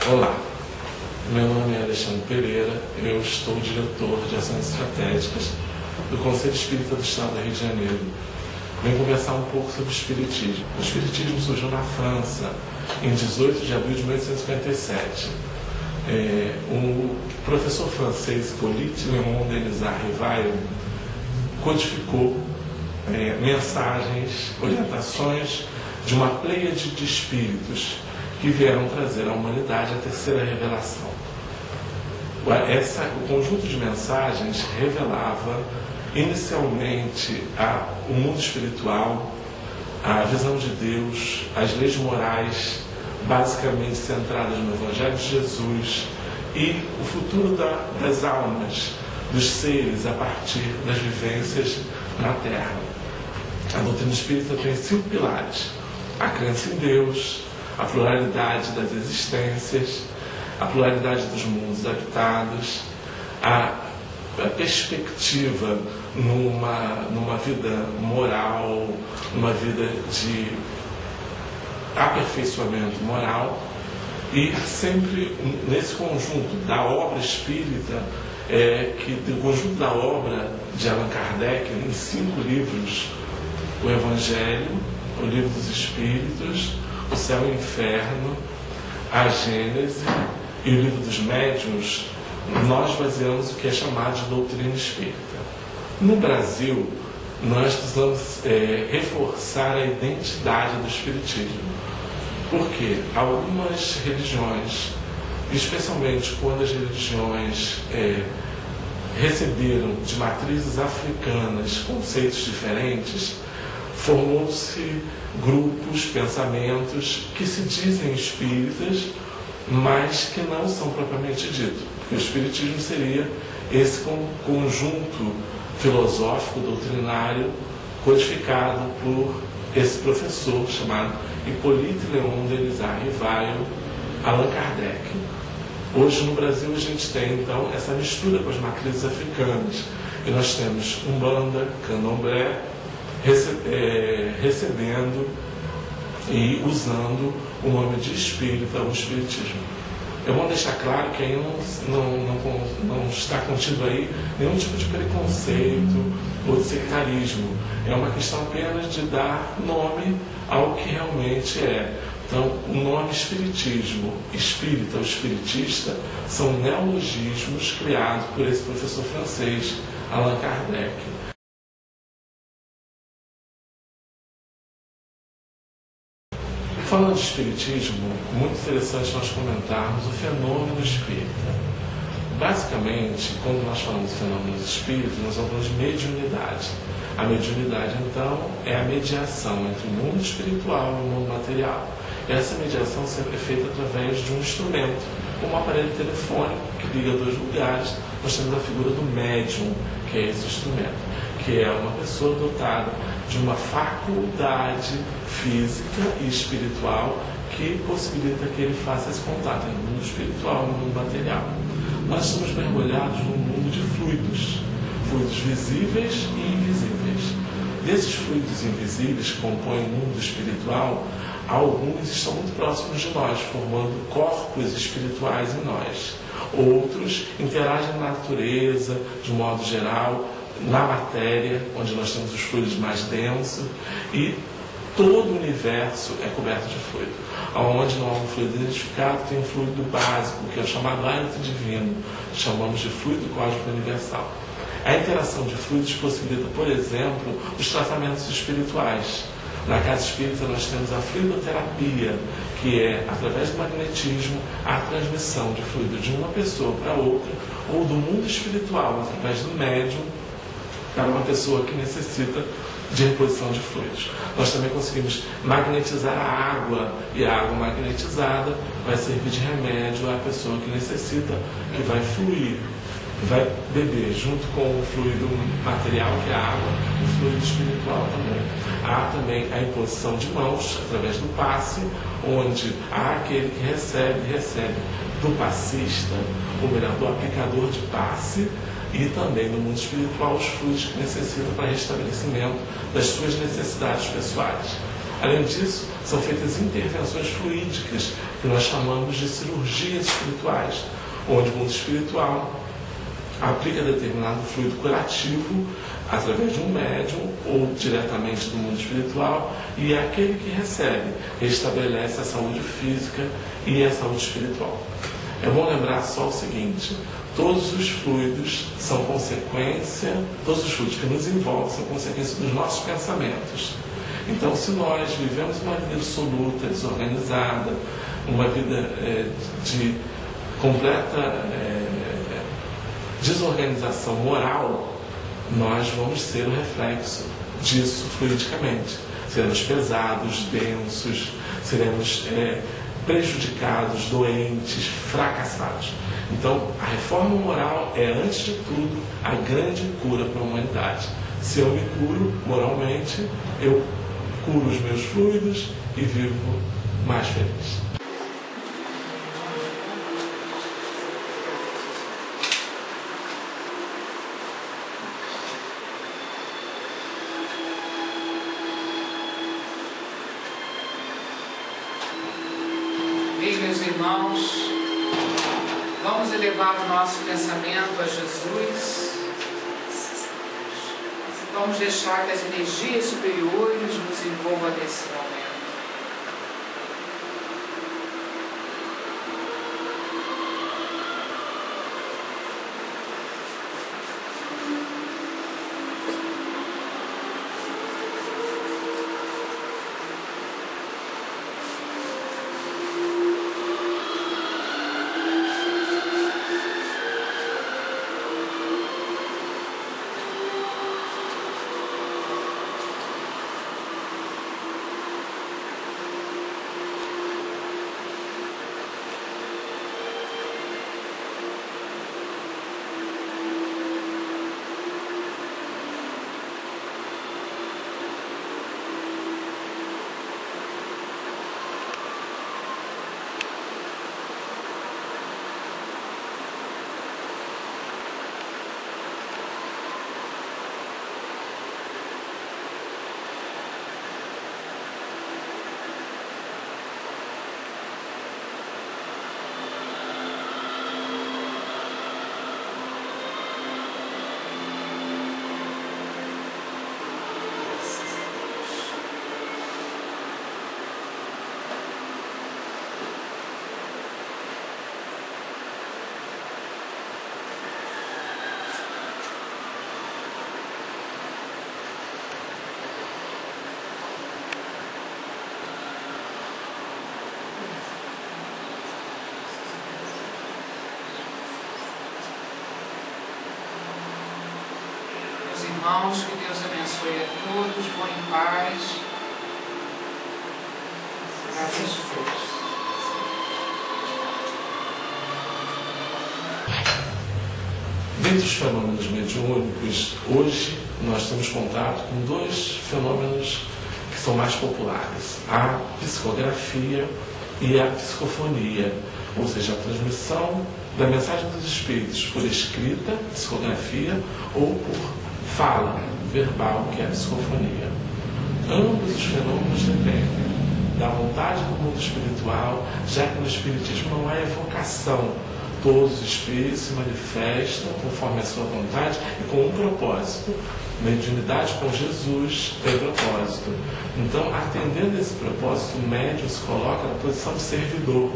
Olá, meu nome é Alexandre Pereira, eu estou diretor de ações estratégicas do Conselho Espírita do Estado do Rio de Janeiro. Venho conversar um pouco sobre o Espiritismo. O Espiritismo surgiu na França em 18 de abril de 1857. O professor francês Hippolyte Léon Denis Rivail codificou mensagens, orientações de uma pleiade de espíritos que vieram trazer à humanidade a terceira revelação. O conjunto de mensagens revelava inicialmente o mundo espiritual, a visão de Deus, as leis morais, basicamente centradas no Evangelho de Jesus, e o futuro das almas, dos seres, a partir das vivências na Terra. A doutrina espírita tem 5 pilares: a crença em Deus, a pluralidade das existências, a pluralidade dos mundos habitados, a perspectiva numa vida moral, numa vida de aperfeiçoamento moral, e sempre nesse conjunto da obra espírita, do conjunto da obra de Allan Kardec, em 5 livros: o Evangelho, o Livro dos Espíritos, o Céu e o Inferno, a Gênese e o Livro dos Médiuns, nós baseamos o que é chamado de doutrina espírita. No Brasil, nós precisamos reforçar a identidade do Espiritismo, porque algumas religiões, especialmente quando as religiões receberam de matrizes africanas conceitos diferentes, formou-se grupos, pensamentos que se dizem espíritas, mas que não são propriamente dito. Porque o espiritismo seria esse conjunto filosófico, doutrinário, codificado por esse professor chamado Hippolyte Léon Denis Rivail, Allan Kardec. Hoje no Brasil a gente tem então essa mistura com as matrizes africanas, e nós temos Umbanda, Candomblé, recebendo e usando o nome de espírita, o espiritismo. É bom deixar claro que aí não está contido aí nenhum tipo de preconceito ou de sectarismo. É uma questão apenas de dar nome ao que realmente é. Então, o nome espiritismo, espírita ou espiritista, são neologismos criados por esse professor francês, Allan Kardec. Falando de espiritismo, muito interessante nós comentarmos o fenômeno espírita. Basicamente, quando nós falamos de fenômenos espíritas, nós falamos de mediunidade. A mediunidade, então, é a mediação entre o mundo espiritual e o mundo material. Essa mediação sempre é feita através de um instrumento, como um aparelho telefônico que liga 2 lugares. Nós temos a figura do médium, que é esse instrumento, que é uma pessoa dotada de uma faculdade física e espiritual que possibilita que ele faça esse contato entre o mundo espiritual e o mundo material. Nós estamos mergulhados num mundo de fluidos visíveis e invisíveis. Desses fluidos invisíveis que compõem o mundo espiritual, alguns estão muito próximos de nós, formando corpos espirituais em nós. Outros interagem na natureza, de modo geral, na matéria, onde nós temos os fluidos mais densos, e todo o universo é coberto de fluido. Onde não há um fluido identificado, tem um fluido básico, que é o chamado hálito divino, chamamos de fluido cósmico universal. A interação de fluidos possibilita, por exemplo, os tratamentos espirituais. Na casa espírita nós temos a fluidoterapia, que é, através do magnetismo, a transmissão de fluido de uma pessoa para outra, ou do mundo espiritual, através do médium, para uma pessoa que necessita de reposição de fluidos. Nós também conseguimos magnetizar a água, e a água magnetizada vai servir de remédio à pessoa que necessita, que vai fluir, vai beber junto com o fluido material, que é a água, o fluido espiritual também. Há também a imposição de mãos, através do passe, onde há aquele que recebe do passista, ou melhor, do aplicador de passe, e também no mundo espiritual os fluidos que necessita para restabelecimento das suas necessidades pessoais. Além disso, são feitas intervenções fluídicas, que nós chamamos de cirurgias espirituais, onde o mundo espiritual aplica determinado fluido curativo através de um médium ou diretamente do mundo espiritual, e aquele que recebe restabelece a saúde física e a saúde espiritual. É bom lembrar só o seguinte: todos os fluidos são consequência, todos os fluidos que nos envolvem são consequência dos nossos pensamentos. Então, se nós vivemos uma vida dissoluta, desorganizada, uma vida de completa desorganização moral, nós vamos ser o reflexo disso fluidicamente. Seremos pesados, densos, seremos prejudicados, doentes, fracassados. Então, a reforma moral é, antes de tudo, a grande cura para a humanidade. Se eu me curo moralmente, eu curo os meus fluidos e vivo mais feliz. Bem, meus irmãos, vamos elevar o nosso pensamento a Jesus. Vamos deixar que as energias superiores nos envolvam nesse momento. Irmãos, que Deus abençoe a todos, vão em paz. Graças a Deus. Dentre os fenômenos mediúnicos, hoje nós temos contato com dois fenômenos que são mais populares: a psicografia e a psicofonia, ou seja, a transmissão da mensagem dos espíritos por escrita, psicografia, ou por fala verbal, que é a psicofonia. Ambos os fenômenos dependem da vontade do mundo espiritual, já que no espiritismo não há evocação. Todos os espíritos se manifestam conforme a sua vontade e com um propósito. Mediunidade com Jesus tem propósito. Então, atendendo esse propósito, o médium se coloca na posição de servidor,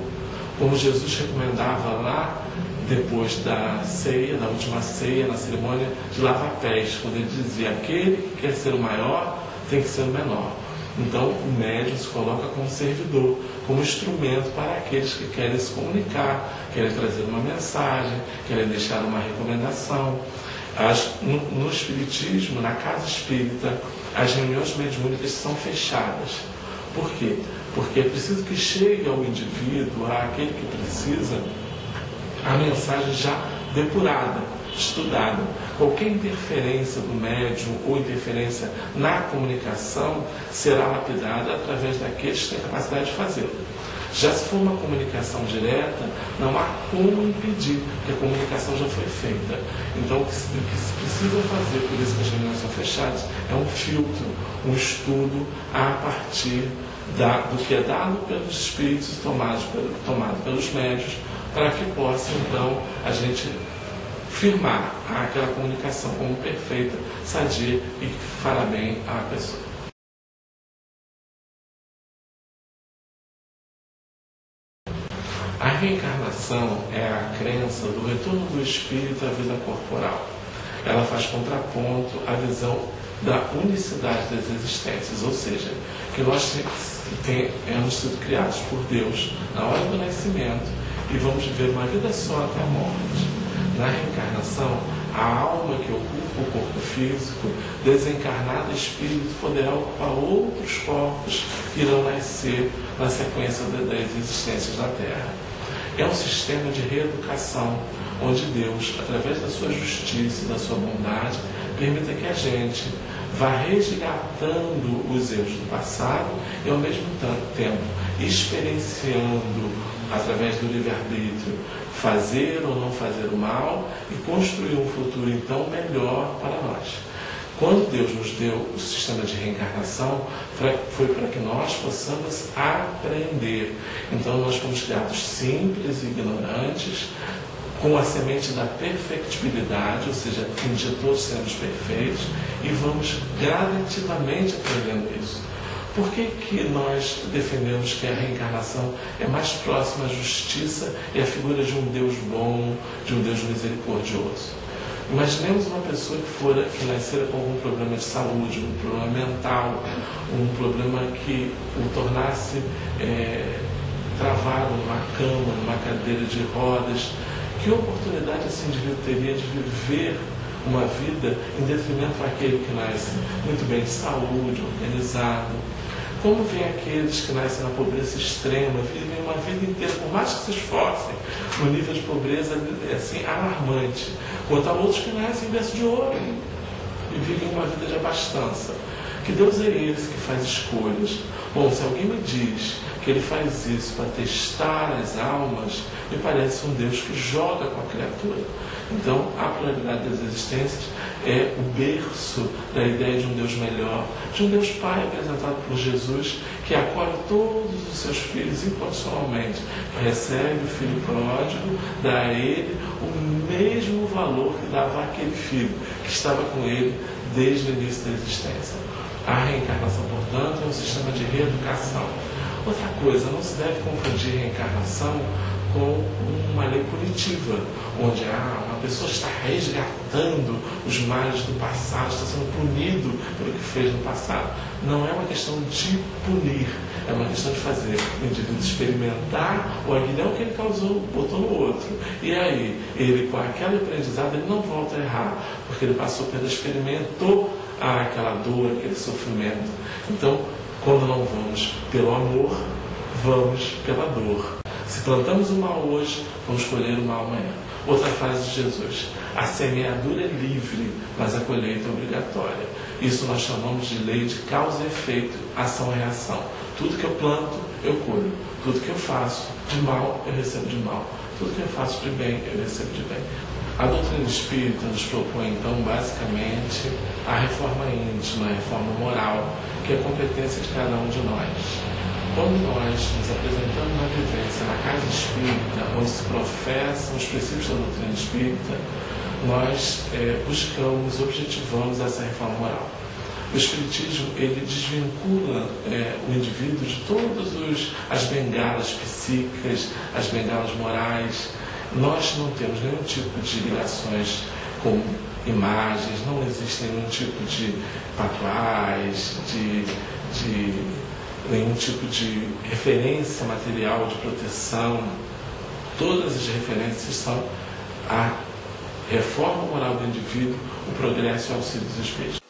como Jesus recomendava lá depois da ceia, da última ceia, na cerimônia de lava-pés, quando ele dizia: aquele que quer ser o maior tem que ser o menor. Então, o médium se coloca como servidor, como instrumento para aqueles que querem se comunicar, querem trazer uma mensagem, querem deixar uma recomendação. No Espiritismo, na casa espírita, as reuniões mediúnicas são fechadas. Por quê? Porque é preciso que chegue ao indivíduo, àquele que precisa, a mensagem já depurada, estudada. Qualquer interferência do médium ou interferência na comunicação será lapidada através daqueles que têm capacidade de fazê-lo. Já se for uma comunicação direta, não há como impedir, porque a comunicação já foi feita. Então, o que se precisa fazer, por isso que as reuniões são fechadas, é um filtro, um estudo a partir do que é dado pelos espíritos e tomado pelos médios, para que possa, então, a gente firmar aquela comunicação como perfeita, sadia e que fará bem à pessoa. A reencarnação é a crença do retorno do espírito à vida corporal. Ela faz contraponto à visão da unicidade das existências, ou seja, que nós temos sido criados por Deus na hora do nascimento e vamos viver uma vida só até a morte. Na reencarnação, a alma que ocupa o corpo físico, desencarnada espírito, poderá ocupar outros corpos que irão nascer na sequência das existências da Terra. É um sistema de reeducação, onde Deus, através da sua justiça e da sua bondade, permita que a gente vá resgatando os erros do passado e, ao mesmo tempo, experienciando, através do livre-arbítrio, fazer ou não fazer o mal e construir um futuro, então, melhor para nós. Quando Deus nos deu o sistema de reencarnação, foi para que nós possamos aprender. Então, nós fomos criados simples e ignorantes, com a semente da perfectibilidade, ou seja, um dia todos seremos perfeitos, e vamos gradativamente aprendendo isso. Por que nós defendemos que a reencarnação é mais próxima à justiça e à figura de um Deus bom, de um Deus misericordioso? Imaginemos uma pessoa que nascera com algum problema de saúde, um problema mental, um problema que o tornasse travado numa cama, numa cadeira de rodas. Que oportunidade esse indivíduo teria de viver uma vida em detrimento daquele que nasce muito bem de saúde, organizado? Como vem aqueles que nascem na pobreza extrema, vivem uma vida inteira, por mais que se esforcem, no nível de pobreza assim, alarmante, quanto a outros que nascem em berço de ouro e vivem uma vida de abastança? Que Deus é esse que faz escolhas? Bom, se alguém me diz que ele faz isso para testar as almas, me parece um Deus que joga com a criatura. Então, a pluralidade das existências é o berço da ideia de um Deus melhor, de um Deus Pai apresentado por Jesus, que acolhe todos os seus filhos incondicionalmente, que recebe o filho pródigo, dá a ele o mesmo valor que dava àquele filho, que estava com ele desde o início da existência. A reencarnação, portanto, é um sistema de reeducação. Outra coisa, não se deve confundir reencarnação com uma lei punitiva, onde uma pessoa está resgatando os males do passado, está sendo punido pelo que fez no passado. Não é uma questão de punir, é uma questão de fazer o indivíduo experimentar o aguilhão que ele causou, botou no outro. E aí, ele com aquele aprendizado, ele não volta a errar, porque ele passou pelo experimentou aquela dor, aquele sofrimento. Então, quando não vamos pelo amor, vamos pela dor. Se plantamos o mal hoje, vamos colher o mal amanhã. Outra frase de Jesus: a semeadura é livre, mas a colheita é obrigatória. Isso nós chamamos de lei de causa e efeito, ação-reação. Tudo que eu planto, eu colho. Tudo que eu faço de mal, eu recebo de mal. Tudo que eu faço de bem, eu recebo de bem. A doutrina espírita nos propõe, então, basicamente, a reforma íntima, a reforma moral, que é a competência de cada um de nós. Quando nós nos apresentamos na vivência, na casa espírita, onde se professam os princípios da doutrina espírita, nós buscamos, objetivamos essa reforma moral. O Espiritismo, ele desvincula o indivíduo de todas as bengalas psíquicas, as bengalas morais. Nós não temos nenhum tipo de ligações com imagens, não existe nenhum tipo de patuais, nenhum tipo de referência material de proteção. Todas as referências são a reforma moral do indivíduo, o progresso e o auxílio dos espíritos.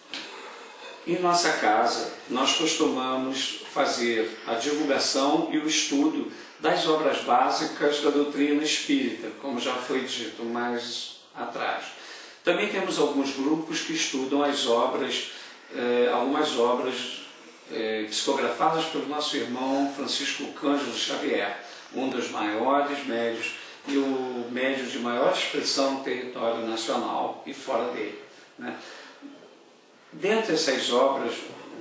Em nossa casa, nós costumamos fazer a divulgação e o estudo das obras básicas da doutrina espírita, como já foi dito mais atrás. Também temos alguns grupos que estudam as obras, algumas obras psicografadas pelo nosso irmão Francisco Cândido Xavier, um dos maiores médios e o médio de maior expressão no território nacional e fora dele, né? Dentre essas obras,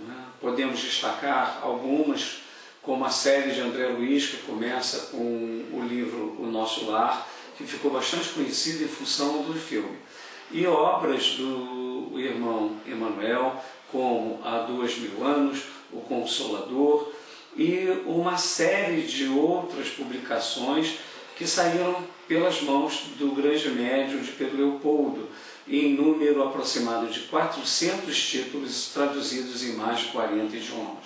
né, podemos destacar algumas, como a série de André Luiz, que começa com o livro O Nosso Lar, que ficou bastante conhecido em função do filme, e obras do irmão Emmanuel, como Há 2000 anos, O Consolador, e uma série de outras publicações que saíram pelas mãos do grande médium de Pedro Leopoldo, em número aproximado de 400 títulos traduzidos em mais de 40 idiomas.